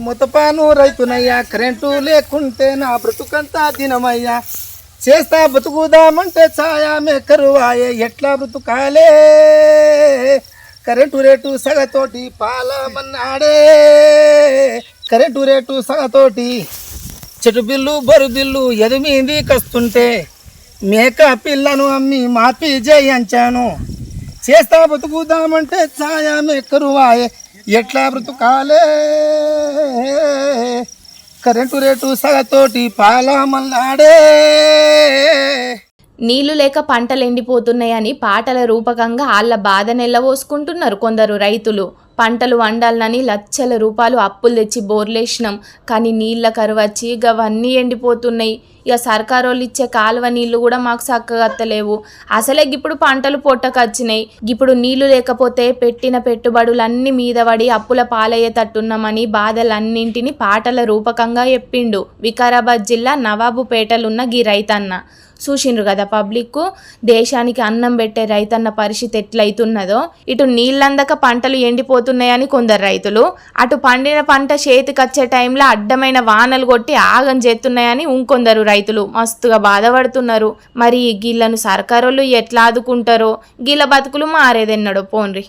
ముతపాను రైతునయ్యా, current లేకుంటే నా బ్రతుకంతా దినమయ్యా. చేస్తా బతుకుదామంటే ఛాయామే కరువాయే, ఎట్లా బ్రతుకాలే. కరెంటు రేటు సగతోటి పాలమన్నాడే, కరెంటు రేటు సగతోటి చెట్టు బిల్లు బరు బిల్లు ఎదుమీంది కస్తుంటే, మేక పిల్లను అమ్మి మాపి చేయించాను. చేస్తా బతుకుదామంటే ఛాయామే కరువాయే, ఎట్లా బ్రతుకాలే. Current rate సగతోటి పాలమన్నాడే. నీళ్లు లేక పంటలు ఎండిపోతున్నాయని పాటల రూపకంగా వాళ్ళ బాధ నెల్లవోసుకుంటున్నారు కొందరు రైతులు. పంటలు వండాలని లక్షల రూపాయలు అప్పులు తెచ్చి బోర్లేసినాం, కానీ నీళ్ళ కరువు వచ్చి గవన్నీ ఎండిపోతున్నాయి. ఇక సర్కారోళ్ళు ఇచ్చే కాలువ నీళ్లు కూడా మాకు చక్కగత్తలేవు. అసలే ఇప్పుడు పంటలు పొట్టకొచ్చినాయి. ఇప్పుడు నీళ్లు లేకపోతే పెట్టిన పెట్టుబడులన్నీ మీద పడి అప్పుల పాలయ్యేటట్టున్నామని బాధలన్నింటినీ పాటల రూపకంగా చెప్పిండు వికారాబాద్ జిల్లా నవాబుపేటలున్న గీ రైతన్న. చూసిండ్రు కదా పబ్లిక్, దేశానికి అన్నం పెట్టే రైతన్న పరిస్థితి ఎట్లయితున్నదో. ఇటు నీళ్ళందక పంటలు ఎండిపోతున్నాయని కొందరు రైతులు, అటు పండిన పంట చేతికొచ్చే టైంలో అడ్డమైన వానలు కొట్టి ఆగం చేస్తున్నాయని ఇంకొందరు రైతులు మస్తుగా బాధపడుతున్నారు. మరి గీళ్ళను సర్కారోళ్ళు ఎట్లా ఆదుకుంటారో, గీళ్ళ బతుకులు మారేదెన్నడో పోన్రి.